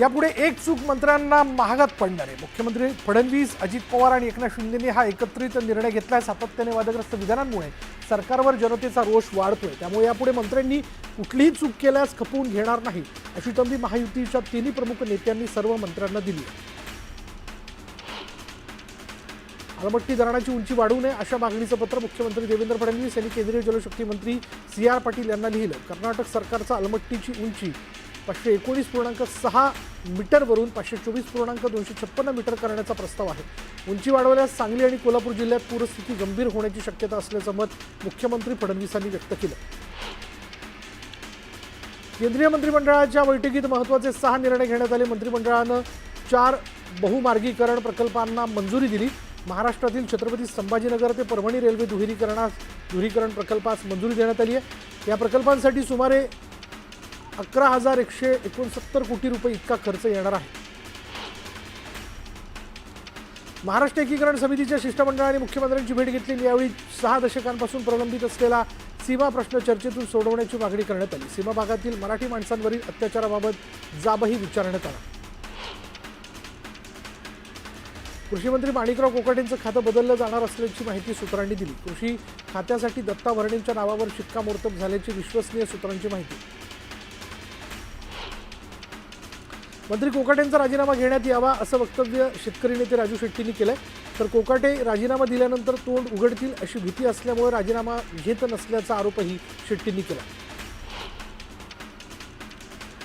यापुढे एक चूक मंत्र्यांना महागात पडणार आहे। मुख्यमंत्री फडणवीस, अजित पवार आणि एकनाथ शिंदेंनी हा एकत्रित निर्णय घेतलाय। सातत्याने वादग्रस्त विधानांमुळे सरकारवर जनतेचा रोष वाढतोय। त्यामुळे यापुढे मंत्र्यांनी कुठलीही चूक केल्यास खपवून घेणार नाही, अशी तंबी महायुतीच्या तिन्ही प्रमुख नेत्यांनी सर्व मंत्र्यांना दिली आहे। अलमट्टी धरणाची उंची वाढवू नये अशा मागणीचं पत्र मुख्यमंत्री देवेंद्र फडणवीस यांनी केंद्रीय जलशक्ती मंत्री CR पाटील यांना लिहिलं। कर्नाटक सरकारचा अलमट्टीची उंची 519.6 मीटरवरून 524.256 मीटर करण्याचा प्रस्ताव आहे। उंची वाढवल्यास सांगली आणि कोल्हापूर जिल्ह्यात पूरस्थिती गंभीर होण्याची शक्यता असल्याचं मत मुख्यमंत्री फडणवीसांनी व्यक्त केलं। केंद्रीय मंत्रिमंडळाच्या बैठकीत महत्त्वाचे 6 निर्णय घेण्यात आले। मंत्रिमंडळानं 4 बहुमार्गीकरण प्रकल्पांना मंजुरी दिली। महाराष्ट्रातील छत्रपती संभाजीनगर ते परभणी रेल्वे दुहेरीकरण प्रकल्पास मंजुरी देण्यात आली आहे। या प्रकल्पांसाठी सुमारे 11,169 कोटी रुपये इतका खर्च येणार आहे। महाराष्ट्र एकीकरण समितीच्या शिष्टमंडळाने मुख्यमंत्र्यांची भेट घेतली। यावेळी 6 दशकांपासून प्रलंबित असलेला सीमा प्रश्न चर्चेतून सोडवण्याची मागणी करण्यात आली। सीमा भागातील मराठी माणसांवरील अत्याचाराबाबत जाबही विचारण्यात आला। कृषी मंत्री माणिकराव कोकाटेंचं खातं बदललं जाणार असल्याची माहिती सूत्रांनी दिली। कृषी खात्यासाठी दत्ता भरणेंच्या नावावर शिक्कामोर्तब झाल्याची विश्वसनीय सूत्रांची माहिती। मंत्री कोकाटेंचा राजीनामा घेण्यात यावा असं वक्तव्य शेतकरी नेते राजू शेट्टींनी केलंय। तर कोकाटे राजीनामा दिल्यानंतर तोंड उघडतील अशी भीती असल्यामुळे राजीनामा घेत नसल्याचा आरोपही शेट्टींनी केला।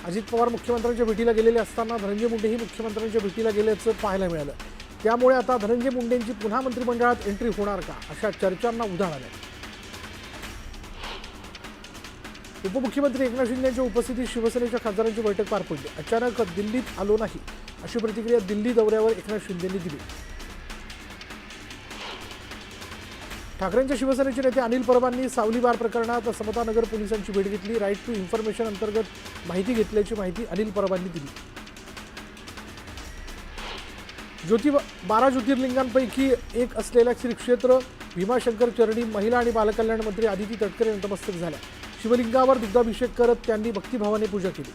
अजित पवार मुख्यमंत्र्यांच्या भेटीला गेलेले असताना धनंजय मुंडेही मुख्यमंत्र्यांच्या भेटीला गेल्याचं पाहायला मिळालं। त्यामुळे आता धनंजय मुंडेंची पुन्हा मंत्रिमंडळात एंट्री होणार का अशा चर्चांना उधाण आलंय। उपमुख्यमंत्री एकनाथ शिंदे यांच्या उपस्थितीत शिवसेनेच्या खासदारांची बैठक पार पडली। अचानक दिल्लीत आलो नाही अशी प्रतिक्रिया दिल्ली दौऱ्यावर एकनाथ शिंदेंनी दिली। ठाकरेंच्या शिवसेनेचे नेते अनिल परबांनी सावली बार प्रकरणात समतानगर पोलिसांची भेट घेतली। राईट टू इन्फॉर्मेशन अंतर्गत माहिती घेतल्याची माहिती अनिल परबांनी दिली। 12 ज्योतिर्लिंगांपैकी एक असलेल्या श्री क्षेत्र भीमाशंकर चरणी महिला आणि बालकल्याण मंत्री आदिती तटकरे नतमस्तक झाल्या। शिवलिंगावर दुग्धाभिषेक करत त्यांनी भक्तिभावाने पूजा केली।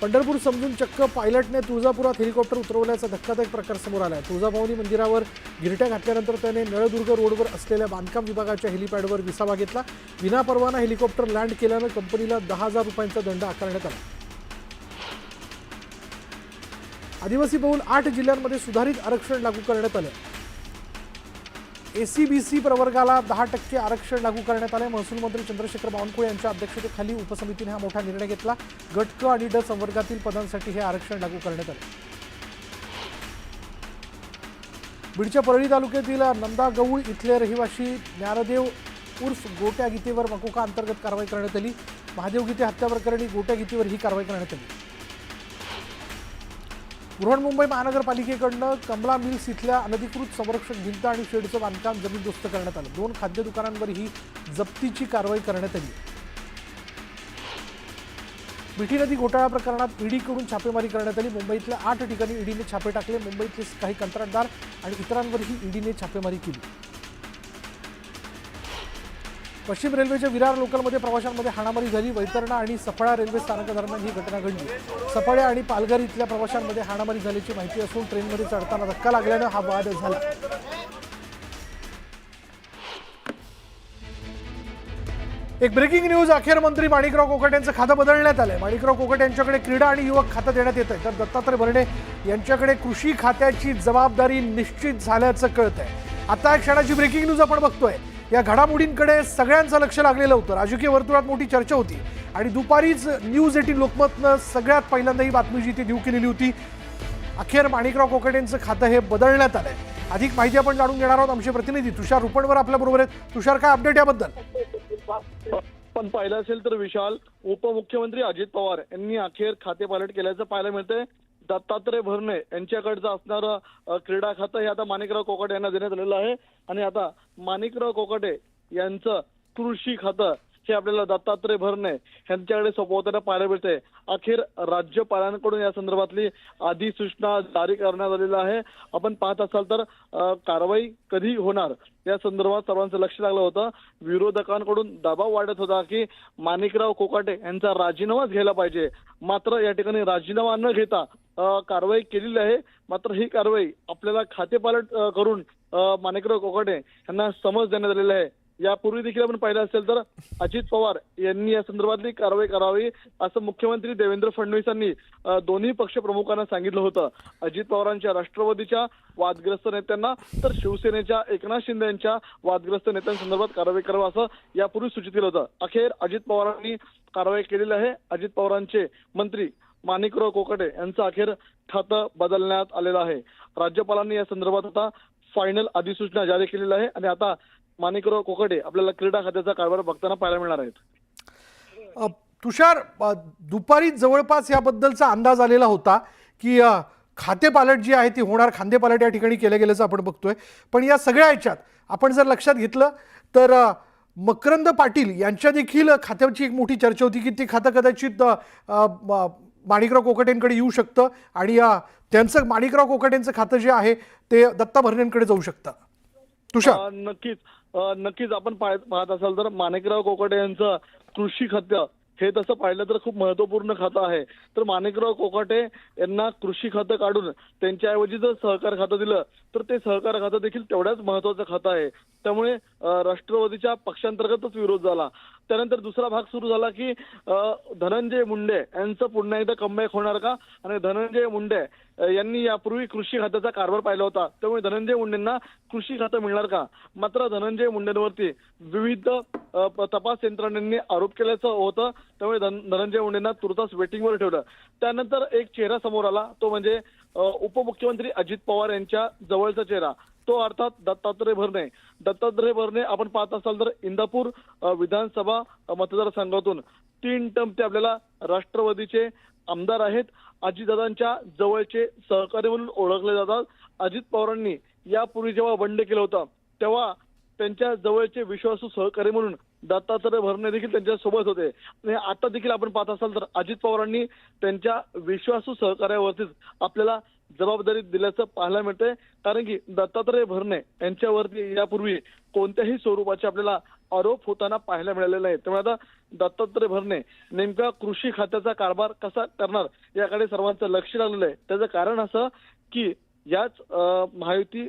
पंढरपूर समजून चक्क पायलटने तुळजापुरात हेलिकॉप्टर उतरवल्याचा धक्कादायक प्रकार समोर आला आहे। तुळजाभवानी मंदिरावर गिरट्या घातल्यानंतर त्याने नळदुर्ग रोडवर असलेल्या बांधकाम विभागाच्या हेलिपॅडवर विसावा घेतला। विनापरवाना हेलिकॉप्टर लँड केल्यानं कंपनीला 10,000 रुपयांचा दंड आकारण्यात आला। आदिवासी बहुल 8 जिल्ह्यांमध्ये सुधारित आरक्षण लागू करण्यात आलं। ACBC प्रवर्गाला 10% आरक्षण लागू करण्यात आले। महसूल मंत्री चंद्रशेखर बावनकुळे यांच्या अध्यक्षतेखाली उपसमितीने हा मोठा निर्णय घेतला। गट क आणि ड संवर्गातील पदांसाठी हे आरक्षण लागू करण्यात आले। बीडच्या परळी तालुक्यातील नंदागौळ इथले रहिवासी ज्ञानदेव उर्फ गोट्या गीतेवर मकोका अंतर्गत कारवाई करण्यात आली। महादेव गीते हत्या प्रकरणी गोट्या गीतेवर ही कारवाई करण्यात आली। बृहन्मुंबई महानगरपालिकेकडनं कमला मिल्स इथल्या अनधिकृत संरक्षक भिंत आणि शेडचं बांधकाम जमीनदोस्त करण्यात आलं। 2 खाद्य दुकानांवर ही जप्तीची कारवाई करण्यात आली। मिठी नदी घोटाळा प्रकरणात ईडीकडून छापेमारी करण्यात आली। मुंबईतल्या 8 ठिकाणी ईडीने छापे टाकले। मुंबईतले काही कंत्राटदार आणि इतरांवरही ईडीने छापेमारी केली। पश्चिम रेल्वेच्या विरार लोकलमध्ये प्रवाशांमध्ये हाणामारी झाली। वैतरणा आणि सफाळा रेल्वे स्थानकादरम्यान ही घटना घडली। सफाळ्या आणि पालघर इथल्या प्रवाशांमध्ये हाणामारी झाल्याची माहिती असून ट्रेनमध्ये चढताना धक्का लागल्यानं हा वाद झाला। एक ब्रेकिंग न्यूज, अखेर मंत्री माणिकराव कोकाटेंचं खातं बदलण्यात आलंय। माणिकराव कोकाटे यांच्याकडे क्रीडा आणि युवक खातं देण्यात येत आहे, तर दत्तात्रय भरणे यांच्याकडे कृषी खात्याची जबाबदारी निश्चित झाल्याचं कळतंय। आता एक क्षणाची ब्रेकिंग न्यूज आपण बघतोय। या घडामोडींकडे सगळ्यांचं लक्ष लागलेलं होतं। राजकीय वर्तुळात मोठी चर्चा होती आणि दुपारीच न्यूज 18 लोकमतनं सगळ्यात पहिल्यांदा ही बातमी जी ती न्यू केलेली होती। अखेर माणिकराव कोकाटेंचं खातं हे बदलण्यात आलंय। अधिक माहिती आपण जाणून घेणार आहोत। आमचे प्रतिनिधी तुषार रुपणवर आपल्या बरोबर आहेत। तुषार, काय अपडेट याबद्दल? पण पाहिलं असेल तर विशाल, उपमुख्यमंत्री अजित पवार यांनी अखेर खाते पालट केल्याचं पाहायला मिळतंय। दत्तात्रय भरणे यांच्याकडचं असणारं क्रीडा खातं हे आता माणिकराव कोकाटे यांना देण्यात आलेलं आहे आणि आता माणिकराव कोकाटे यांचं कृषी खातं हे आपल्याला दत्तात्रय भरणे यांच्याकडे सोपवताना पाहायला मिळते. अखेर राज्यपालांकडून या संदर्भातली अधिसूचना जारी करण्यात आलेली आहे. आपण पाहत असाल तर कारवाई कधी होणार या संदर्भात सर्वांचं लक्ष लागलं होतं. विरोधकांकडून दबाव वाढत होता की माणिकराव कोकाटे यांचा राजीनामाच घ्यायला पाहिजे. मात्र या ठिकाणी राजीनामा न घेता कारवाई केलेली आहे. मात्र ही कारवाई आपल्याला खातेपालट करून माणिकराव कोकाटे यांना समज देण्यात आलेला आहे. यापूर्वी देखील आपण पाहिलं असेल तर अजित पवार यांनी या संदर्भातली कारवाई करावी असं मुख्यमंत्री देवेंद्र फडणवीस यांनी दोन्ही पक्ष प्रमुखांना सांगितलं होतं. अजित पवारांच्या राष्ट्रवादीच्या वादग्रस्त नेत्यांना तर शिवसेनेच्या एकनाथ शिंदे यांच्या वादग्रस्त नेत्यांसंदर्भात कारवाई करावं असं यापूर्वी सूचित केलं होतं. अखेर अजित पवारांनी कारवाई केलेली आहे. अजित पवारांचे मंत्री माणिकराव कोकाटे यांचं अखेर खातं बदलण्यात आलेलं आहे. राज्यपालांनी या संदर्भात आता फायनल अधिसूचना जारी केलेली आहे आणि आता माणिकराव कोकाटे आपल्याला क्रीडा खात्याचा कारभार बघताना पाहायला मिळणार आहेत. तुषार, दुपारी जवळपास याबद्दलचा अंदाज आलेला होता की खातेपालट जी आहे ती होणार, खांदेपालट या ठिकाणी केलं गेल्याचं आपण बघतोय. पण या सगळ्या ह्याच्यात आपण जर लक्षात घेतलं तर मकरंद पाटील यांच्या देखील खात्याची एक मोठी चर्चा होती की ती खातं कदाचित माणिकराव कोकाटेंकडे येऊ शकतं आणि त्यांचं माणिकराव कोकाटेंचं खातं जे आहे ते दत्ता भरणेंकडे जाऊ शकतं. तुषार, नक्कीच आपण पाहत असाल तर माणिकराव कोकाटे यांचं कृषी खातं हे तसं पाहिलं तर खूप महत्वपूर्ण खातं आहे. तर माणिकराव कोकाटे यांना कृषी खातं काढून त्यांच्याऐवजी जर सहकार खातं दिलं तर ते सहकार खातं देखील तेवढ्याच महत्वाचं खातं आहे. त्यामुळे राष्ट्रवादीच्या पक्षांतर्गतच विरोध झाला. त्यानंतर दुसरा भाग सुरू झाला की धनंजय मुंडे यांचं पुन्हा एकदा कमबॅक होणार का, आणि धनंजय मुंडे यांनी यापूर्वी कृषी खात्याचा कारभार पाहिला होता. त्यामुळे धनंजय मुंडेंना कृषी खातं मिळणार का. मात्र धनंजय मुंडेंवरती विविध तपास यंत्रणेंनी आरोप केल्याचं होतं. त्यामुळे धनंजय मुंडेंना तुर्तास वेटिंगवर ठेवलं. त्यानंतर एक चेहरा समोर आला, तो म्हणजे उपमुख्यमंत्री अजित पवार यांच्या जवळचा चेहरा, तो अर्थात दत्तात्रय भरणे. दत्तात्रय भरणे आपण पाहत असाल तर इंदापूर विधानसभा मतदारसंघातून 3 टर्म ते आपल्याला राष्ट्रवादीचे आमदार आहेत. अजितदादांच्या जवळचे सहकारी म्हणून ओळखले जातात. अजित पवारांनी यापूर्वी जेव्हा बंड केलं होतं तेव्हा त्यांच्या जवळचे विश्वासू सहकारी म्हणून दत्तात्रय भरणे देखील त्यांच्या सोबत होते. आणि आता देखील आपण पाहत असाल तर अजित पवारांनी त्यांच्या विश्वासू सहकार्यावरतीच आपल्याला जबाबदारी दिल्याचं पाहायला मिळतंय. कारण की दत्तात्रय भरणे यांच्यावरती यापूर्वी कोणत्याही स्वरूपाचे आपल्याला आरोप होताना पाहायला मिळालेले नाही. त्यामुळे आता दत्तात्रय भरणे नेमका कृषी खात्याचा कारभार कसा करणार याकडे सर्वांचं लक्ष लागलेलं आहे. त्याचं कारण असं की याच महायुती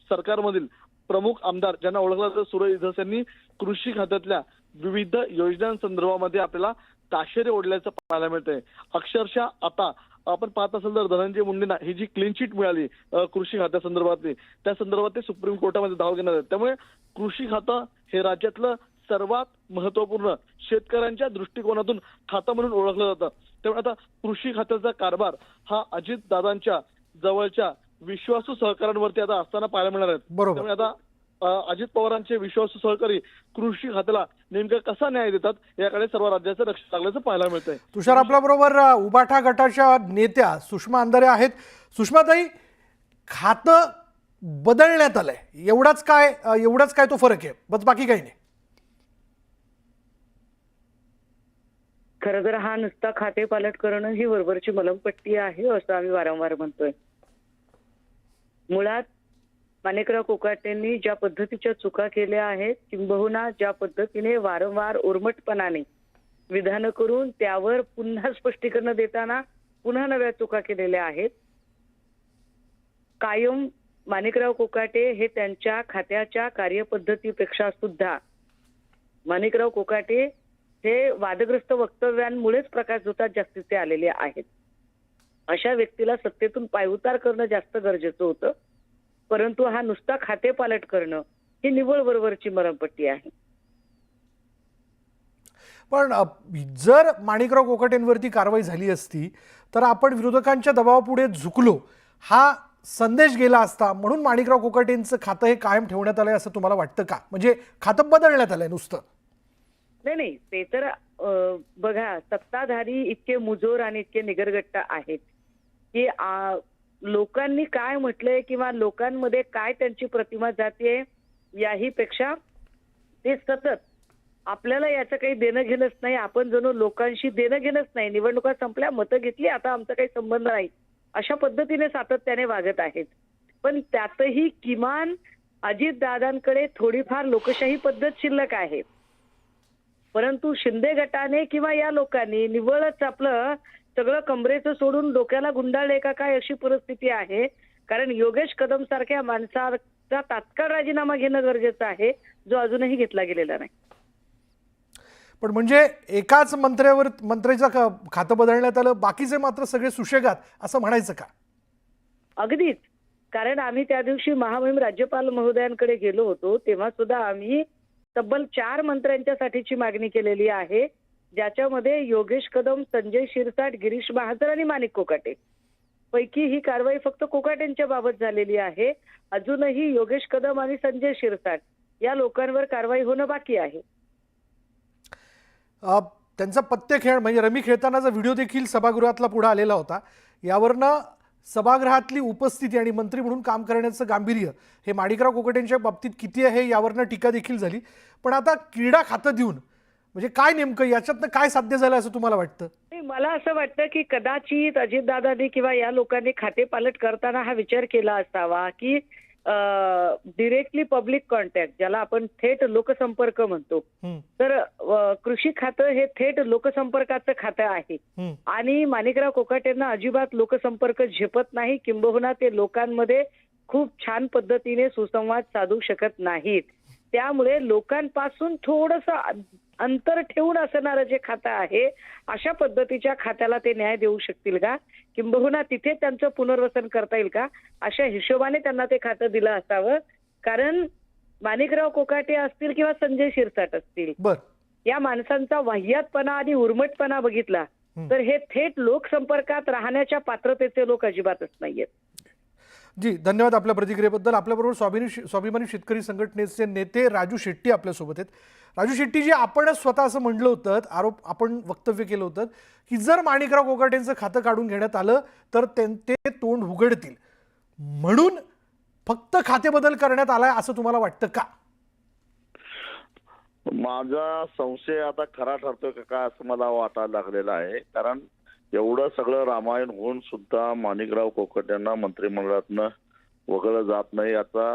सरकारमधील प्रमुख आमदार ज्यांना ओळखलं जातं सुरज धस यांनी कृषी खात्यातल्या विविध योजनांसंदर्भामध्ये आपल्याला ताशेरे ओढल्याचं पाहायला मिळतंय. अक्षरशः आता आपण पाहत असेल तर धनंजय मुंडेंना ही जी क्लीन चिट मिळाली कृषी खात्यासंदर्भातली, त्या संदर्भात ते सुप्रीम कोर्टामध्ये धाव घेणार आहेत. त्यामुळे कृषी खातं हे राज्यातलं सर्वात महत्वपूर्ण शेतकऱ्यांच्या दृष्टिकोनातून खातं म्हणून ओळखलं जातं. त्यामुळे आता कृषी खात्याचा कारभार हा अजित दादांच्या जवळच्या विश्वासू सहकाऱ्यांवरती आता असताना पाहायला मिळणार आहेत. बरोबर. त्यामुळे आता अजित पवारांचे विश्वासू सहकारी कृषी खात्याला नेमका कसा न्याय देतात याकडे सर्व राज्याचं लक्ष लागल्याचं पाहायला मिळतंय. तुषार, आपल्या बरोबर उबाठा गटाच्या नेत्या सुषमा अंधारे आहेत. सुषमाताई, खातं बदलण्यात आलंय, एवढाच काय तो फरक आहे, बस बाकी काही नाही? खरं तर हा नुसता खाते पालट करणं ही वरवरची मलमपट्टी आहे असं आम्ही वारंवार म्हणतोय. मुळात माणिकराव कोकाटेंनी ज्या पद्धतीच्या चुका केल्या आहेत, किंबहुना ज्या पद्धतीने वारंवार उर्मटपणाने विधान करून त्यावर पुन्हा स्पष्टीकरण देताना पुन्हा नव्या चुका केलेल्या आहेत. कायम माणिकराव कोकाटे हे त्यांच्या खात्याच्या कार्यपद्धतीपेक्षा सुद्धा माणिकराव कोकाटे हे वादग्रस्त वक्तव्यांमुळेच प्रकाशझोतात जास्तीचे आलेले आहेत. अशा व्यक्तीला सत्तेतून पायउतार करणं जास्त गरजेचं होतं. परंतु हा नुसता खाते पालट करणं ही निव्वळ वरवरची मरमपट्टी आहे. पण जर माणिकराव कोकाटेंवरती कारवाई झाली असती तर आपण विरोधकांच्या दबावापुढे झुकलो हा संदेश गेला असता, म्हणून माणिकराव कोकाटेंचं खातं हे कायम ठेवण्यात आलंय असं तुम्हाला वाटतं का? म्हणजे खातं बदलण्यात आलंय नुसतं? नाही, ते तर बघा, सत्ताधारी इतके मुजोर आणि इतके निगरगट्ट आहेत की लोकांनी काय म्हटलंय किंवा लोकांमध्ये काय त्यांची प्रतिमा जाते याही पेक्षा ते सतत आपल्याला याचं काही देणं घेणंच नाही, आपण जणू लोकांशी देणं घेणंच नाही, निवडणुका संपल्या, मतं घेतली, आता आमचा काही संबंध नाही, अशा पद्धतीने सातत्याने वागत आहेत. पण त्यातही किमान अजितदादांकडे थोडीफार लोकशाही पद्धत शिल्लक आहे. परंतु शिंदे गटाने किंवा या लोकांनी निव्वळच आपलं सगळं कमरेचं सोडून डोक्याला गुंडाळले का काय अशी परिस्थिती आहे. कारण योगेश कदम सारख्या माणसाचा तात्काळ राजीनामा घेणं गरजेचं आहे, जो अजूनही घेतला गेलेला नाही. पण म्हणजे एकाच मंत्र्याचं खातं बदलण्यात आलं, बाकीचे मात्र सगळे सुशेगात असं म्हणायचं का? अगदीच. कारण आम्ही त्या दिवशी महामहिम राज्यपाल महोदयांकडे गेलो होतो, तेव्हा सुद्धा आम्ही तब्बल 4 मंत्र्यांच्यासाठीची मागणी केलेली आहे, ज्याच्यामध्ये योगेश कदम, संजय शिरसाट, गिरीश महाजन आणि माणिक कोकाटे पैकी ही कारवाई फक्त कोकाटेंच्या बाबत झालेली आहे. अजूनही योगेश कदम आणि संजय शिरसाट या लोकांवर कारवाई होणं बाकी आहे. त्यांचा पत्ते खेळ म्हणजे रमी खेळतानाचा व्हिडिओ देखील सभागृहातला पुढे आलेला होता. यावरनं सभागृहातली उपस्थिती आणि मंत्री म्हणून काम करण्याचं गांभीर्य हे माणिकराव कोकाटेंच्या बाबतीत किती आहे यावरनं टीका देखील झाली. पण आता क्रीडा खातं देऊन म्हणजे काय नेमकं याच्यातनं काय साध्य झालं असं तुम्हाला वाटतं? मला असं वाटतं की कदाचित अजितदादांनी किंवा या लोकांनी खाते पालट करताना हा विचार केला असावा की डिरेक्टली पब्लिक कॉन्टॅक्ट, ज्याला आपण थेट लोकसंपर्क म्हणतो, तर कृषी खातं हे थेट लोकसंपर्काचं खातं आहे आणि माणिकराव कोकाटेंना अजिबात लोकसंपर्क झेपत नाही, किंबहुना ते लोकांमध्ये खूप छान पद्धतीने सुसंवाद साधू शकत नाहीत. त्यामुळे लोकांपासून थोडंसं अंतर ठेवून असणारं जे खातं आहे, अशा पद्धतीच्या खात्याला ते न्याय देऊ शकतील का, किंबहुना तिथे त्यांचं पुनर्वसन करता येईल का, अशा हिशोबाने त्यांना ते खातं दिलं असावं. कारण माणिकराव कोकाटे असतील किंवा संजय शिरसाट असतील, या माणसांचा वाह्यातपणा आणि उर्मटपणा बघितला तर हे थेट लोकसंपर्कात राहण्याच्या पात्रतेचे लोक अजिबातच नाहीयेत. जी, धन्यवाद आपल्या प्रतिक्रियेबद्दल. आपल्याबरोबर स्वाभिमानी शेतकरी संघटनेचे नेते राजू शेट्टी आपल्यासोबत आहेत. राजू शेट्टीजी, आपणच स्वतः असं म्हटलं होतं, आपण वक्तव्य केलं होतं की जर माणिकराव कोकाटेंचं खातं काढून घेण्यात आलं तर ते तोंड उघडतील, म्हणून फक्त खाते बदल करण्यात आलाय असं तुम्हाला वाटतं का? माझा संशय आता खरा ठरतोय का काय असं मला वाटायला लागलेलं आहे. कारण एवढं सगळं रामायण होऊन सुद्धा माणिकराव कोकाटेंना मंत्रिमंडळातनं वगळलं जात नाही याचा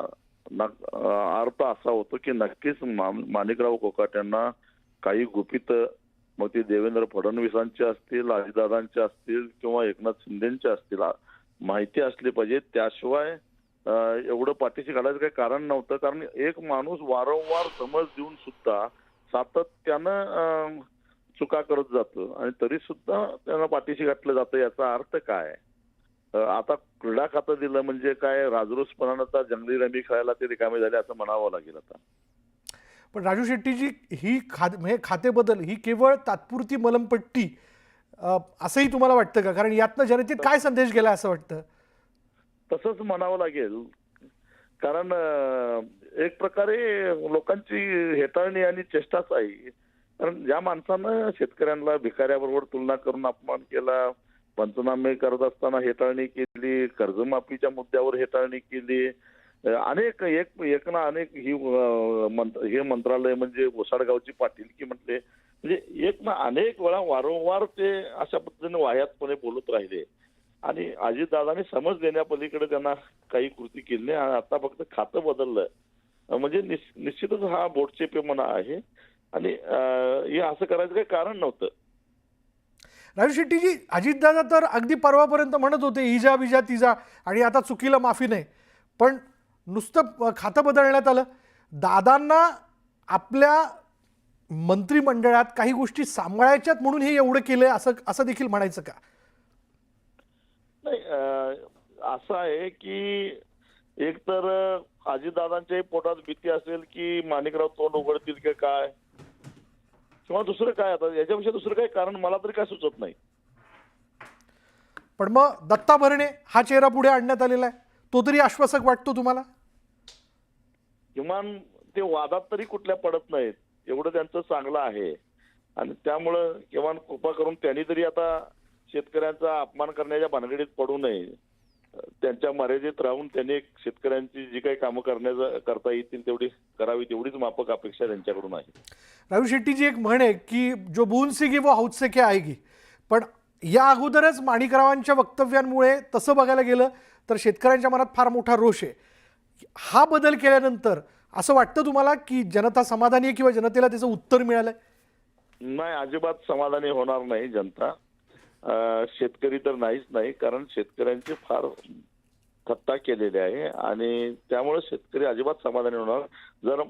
अर्थ असा होतो की नक्कीच माणिकराव कोकाटेंना काही गुपित, मग ते देवेंद्र फडणवीसांचे असतील, अजितदादांचे असतील किंवा एकनाथ शिंदेचे असतील, माहिती असली पाहिजे. त्याशिवाय एवढं पाठीशी घालायचं काही कारण नव्हतं. कारण एक माणूस वारंवार समज देऊन सुद्धा सातत्यानं चुका करत जातो आणि तरी सुद्धा त्यांना पाठीशी घातलं जातं. याचा अर्थ काय? आता क्रीडा खातं दिलं म्हणजे काय राजरोसपणानं तर जंगली रमी खेळायला ते रिकामे झाले असं म्हणावं लागेल आता. पण राजू शेट्टीजी, ही खाते बदल ही केवळ तात्पुरती मलमपट्टी असंही तुम्हाला वाटतं का? कारण यातनं जनतेत काय संदेश गेला असं वाटतं? तसंच म्हणावं लागेल. कारण एक प्रकारे लोकांची हेटाळणी आणि चेष्टाच आहे. कारण ज्या माणसानं शेतकऱ्यांना भिकाऱ्याबरोबर तुलना करून अपमान केला, पंचनामे करत असताना हेटाळणी केली, कर्जमाफीच्या मुद्द्यावर हेटाळणी केली, अनेक एक ना अनेक हे मंत्रालय म्हणजे ओसाडगावची पाटीलकी म्हटले, म्हणजे एक ना अनेक वेळा वारंवार ते अशा पद्धतीने वाह्यातपणे बोलत राहिले आणि अजितदादांनी समज देण्यापलीकडे त्यांना काही कृती केली नाही. आणि आता फक्त खातं बदललं म्हणजे निश्चितच हा बोटचेपेपणा आहे आणि हे असं करायचं काही कारण नव्हतं. राजू शेट्टीजी, अजितदादा तर अगदी परवापर्यंत म्हणत होते इजा बिजा तिजा आणि आता चुकीला माफी नाही, पण नुसतं खातं बदलण्यात आलं. दादांना आपल्या मंत्रिमंडळात काही गोष्टी सांभाळायच्यात म्हणून हे एवढं केलंय असं देखील म्हणायचं का? नाही, असं आहे की एक तर अजितदादांच्याही पोटात भीती असेल की माणिकराव तोंड उघडतील की काय, किंवा दुसरं काय, आता याच्यापेक्षा दुसरं काही कारण मला तरी काय सुचत नाही. पण मग दत्ता भरणे हा चेहरा पुढे आणण्यात आलेला आहे, तो तरी आश्वासक वाटतो तुम्हाला? किमान ते वादात तरी कुठल्या पडत नाहीत एवढं त्यांचं चांगलं आहे आणि त्यामुळं किमान कृपा करून त्यांनी तरी आता शेतकऱ्यांचा अपमान करण्याच्या भानगडीत पडू नये. त्यांच्या मर्यादेत राहून त्यांनी एक शेतकऱ्यांची जी काही कामं करता येतील तेवढी करावी, तेवढीच माफक अपेक्षा त्यांच्याकडून आहे. राजू शेट्टीजी एक म्हण आहे की जो बूंद सीगी वो हौद से क्या आएगी, पण या अगोदरच माणिकरावांच्या वक्तव्यांमुळे तसं बघायला गेलं तर शेतकऱ्यांच्या मनात फार मोठा रोष आहे. हा बदल केल्यानंतर असं वाटतं तुम्हाला की जनता समाधानी आहे किंवा जनतेला त्याचं उत्तर मिळालंय? नाही, अजिबात समाधानी होणार नाही जनता. शेतकरी तर नाहीच नाही, कारण शेतकऱ्यांची फार थट्टा केलेली आहे आणि त्यामुळे शेतकरी अजिबात समाधानी होणार. जर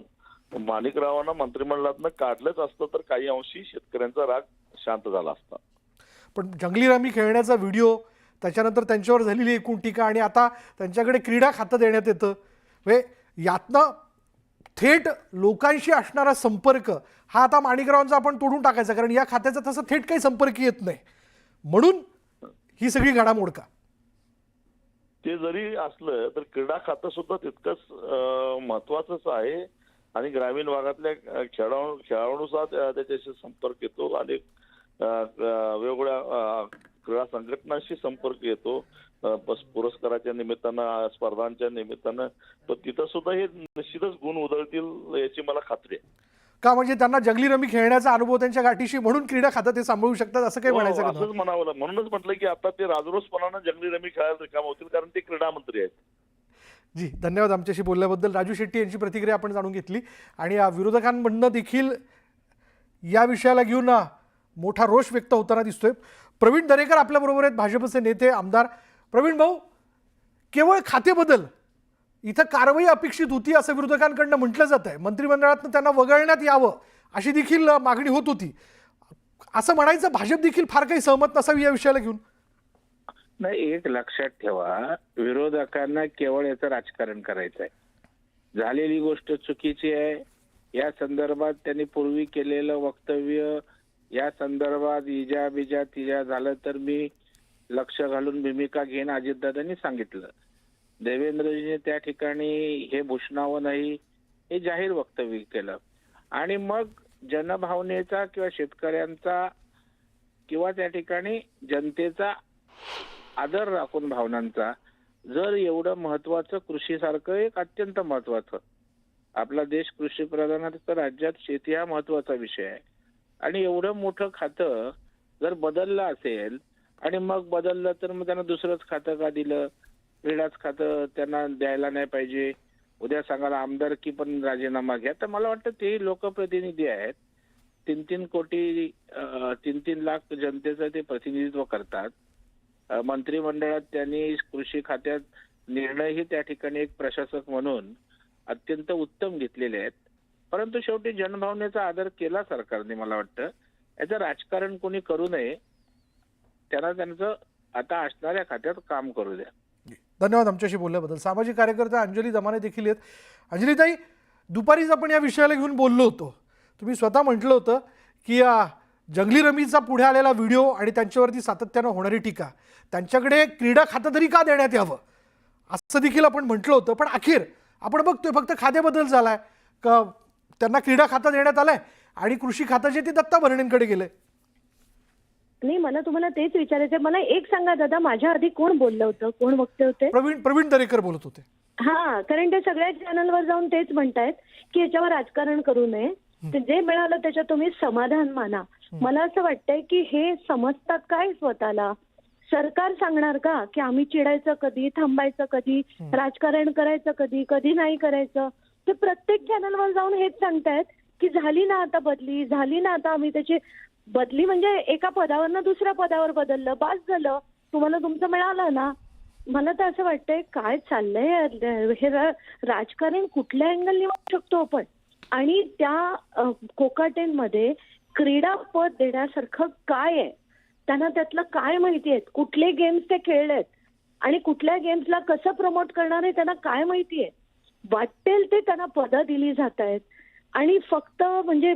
माणिकरावांना मंत्रिमंडळातनं काढलंच असतं तर काही अंशी शेतकऱ्यांचा राग शांत झाला असता. पण जंगली रमी खेळण्याचा व्हिडिओ, त्याच्यानंतर त्यांच्यावर झालेली एकूण टीका आणि आता त्यांच्याकडे क्रीडा खातं देण्यात येतं, म्हणजे यातनं थेट लोकांशी असणारा संपर्क हा आता माणिकरावांचा आपण तोडून टाकायचा, कारण या खात्याचा तसं थेट काही संपर्क येत नाही, म्हणून ही सगळी घडामोड का? ते जरी असलं तर क्रीडा खातं सुद्धा तितकंच महत्वाचंच आहे आणि ग्रामीण भागातल्या खेळाडूंचा त्याच्याशी संपर्क येतो आणि वेगवेगळ्या क्रीडा संघटनांशी संपर्क येतो पुरस्काराच्या निमित्तानं, स्पर्धांच्या निमित्तानं. तर तिथं सुद्धा हे निश्चितच गुण उधळतील याची मला खात्री आहे. का म्हणजे त्यांना जंगली रमी खेळण्याचा अनुभव त्यांच्या गाठीशी, म्हणून क्रीडा खातं ते सांभाळू शकतात असं काही म्हणायचं का? असंच म्हणावं. म्हणूनच म्हटलं की आता ते राजरोसपणानं जंगली रमी खेळायला रिकाम होतील, कारण ते क्रीडा मंत्री आहेत. जी, धन्यवाद आमच्याशी बोलल्याबद्दल. राजू शेट्टी यांची प्रतिक्रिया आपण जाणून घेतली आणि या विरोधकांमधनं देखील या विषयाला घेऊन मोठा रोष व्यक्त होताना दिसतोय. प्रवीण दरेकर आपल्याबरोबर आहेत, भाजपचे नेते आमदार. प्रवीण भाऊ, केवळ खाते बदल इथं कारवाई अपेक्षित होती असं विरोधकांकडनं म्हटलं जात आहे. मंत्रिमंडळातनं त्यांना वगळण्यात यावं अशी देखील मागणी होत होती. असं म्हणायचं भाजप देखील फार काही सहमत नसावी या विषयाला घेऊन? नाही, एक लक्षात ठेवा, विरोधकांना केवळ याचं राजकारण करायचं आहे. झालेली गोष्ट चुकीची आहे या संदर्भात त्यांनी पूर्वी केलेलं वक्तव्य, या संदर्भात इजा बिजा तिजा झालं तर मी लक्ष घालून भूमिका घेईन अजितदादांनी सांगितलं. देवेंद्रजीने त्या ठिकाणी हे भूषणावं नाही हे जाहीर वक्तव्य केलं आणि मग जनभावनेचा किंवा शेतकऱ्यांचा किंवा त्या ठिकाणी जनतेचा आदर राखून भावनांचा, जर एवढं महत्वाचं कृषीसारखं एक अत्यंत महत्वाचं, आपला देश कृषी प्रधानाचा राज्यात शेती हा महत्वाचा विषय आहे आणि एवढं मोठं खातं जर बदललं असेल आणि मग बदललं तर मग त्यांना दुसरंच खातं का दिलं, क्रीडाच खातं त्यांना द्यायला नाही पाहिजे, उद्या सांगायला आमदारकी पण राजीनामा घ्या. तर मला वाटतं ते लोकप्रतिनिधी आहेत, 3-3 कोटी 3-3 लाख जनतेचं ते प्रतिनिधित्व करतात. मंत्रिमंडळात त्यांनी कृषी खात्यात निर्णयही त्या ठिकाणी एक प्रशासक म्हणून अत्यंत उत्तम घेतलेले आहेत. परंतु शेवटी जनभावनेचा आदर केला सरकारने. मला वाटतं याचं राजकारण कोणी करू नये, त्यांना त्यांचं आता असणाऱ्या खात्यात काम करू द्या. धन्यवाद आमच्याशी बोलल्याबद्दल. सामाजिक कार्यकर्ता अंजली दमाने देखील आहेत. अंजलीताई, दुपारीच आपण या विषयाला घेऊन बोललो होतो. तुम्ही स्वतः म्हटलं होतं की जंगली रमीचा पुढे आलेला व्हिडिओ आणि त्यांच्यावरती सातत्यानं होणारी टीका, त्यांच्याकडे क्रीडा खातं तरी का देण्यात यावं असं देखील आपण म्हटलं होतं. पण अखेर आपण बघतोय फक्त खात्याबद्दल झालाय का, त्यांना क्रीडा खातं देण्यात आलंय आणि कृषी खातं जे ते दत्ता भरणेंकडे गेलंय. नाही, मला तुम्हाला तेच विचारायचं. मला एक सांगा दादा, माझ्या आधी कोण बोललं होतं, कोण वक्ते होते? प्रवीण दरेकर बोलत होते. हा, कारण ते सगळ्या चॅनलवर जाऊन तेच म्हणतायत की याच्यावर राजकारण करू नये, जे मिळालं त्याच्यात तुम्ही समाधान माना. मला असं वाटतंय की हे समजतात काय स्वतःला? सरकार सांगणार का की आम्ही चिडायचं कधी, थांबायचं कधी, राजकारण करायचं कधी, कधी नाही करायचं? ते प्रत्येक चॅनलवर जाऊन हेच सांगतायत की झाली ना आता बदली, झाली ना आता आम्ही त्याची बदली, म्हणजे एका पदावरनं दुसऱ्या पदावर बदललं, बास झालं, तुम्हाला तुमचं मिळालं ना. मला तर असं वाटतंय काय चाललंय हे राजकारण कुठल्या अँगल निवडू शकतो आपण? आणि त्या कोकाटेंमध्ये क्रीडा पद देण्यासारखं काय आहे? त्यांना त्यातलं काय माहिती आहे? कुठले गेम्स ते खेळलेत आणि कुठल्या गेम्सला कसं प्रमोट करणार आहे त्यांना काय माहिती आहे? वाटेल ते त्यांना पदं दिली जात आहेत आणि फक्त म्हणजे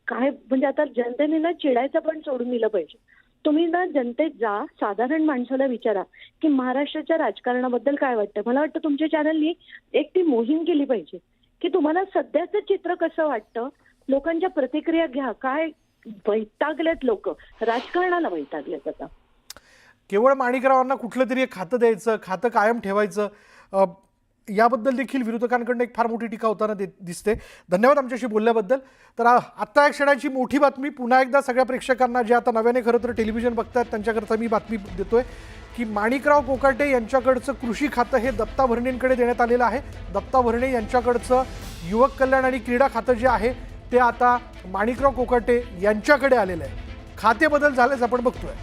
काय, म्हणजे आता जनतेने ना चिडायचं पण सोडून दिलं पाहिजे. तुम्ही ना जनतेत जा, साधारण माणसाला विचारा की महाराष्ट्राच्या राजकारणाबद्दल काय वाटतं. मला वाटतं तुमच्या चॅनलनी एक ती मोहीम केली पाहिजे की तुम्हाला सध्याचं चित्र कसं वाटतं, लोकांच्या प्रतिक्रिया घ्या. काय वैतागलेत लोक, राजकारणाला वैतागलेत आता. केवळ माणिकरावांना कुठलं तरी एक खातं द्यायचं, खातं कायम ठेवायचं, याबद्दल देखील विरोधकांकडून एक फार मोठी टीका होताना दिसते. धन्यवाद आमच्याशी बोलल्याबद्दल. तर आत्ता या क्षणाची मोठी बातमी पुन्हा एकदा सगळ्या प्रेक्षकांना जे आता नव्याने खरं तर टेलिव्हिजन बघतात त्यांच्याकरता मी बातमी देतोय की माणिकराव कोकाटे यांच्याकडचं कृषी खातं हे दत्ता भरणेंकडे देण्यात आलेलं आहे. दत्ता भरणे यांच्याकडचं युवक कल्याण आणि क्रीडा खातं जे आहे ते आता माणिकराव कोकाटे यांच्याकडे आलेलं आहे. खाते बदल झालेच आपण बघतोय.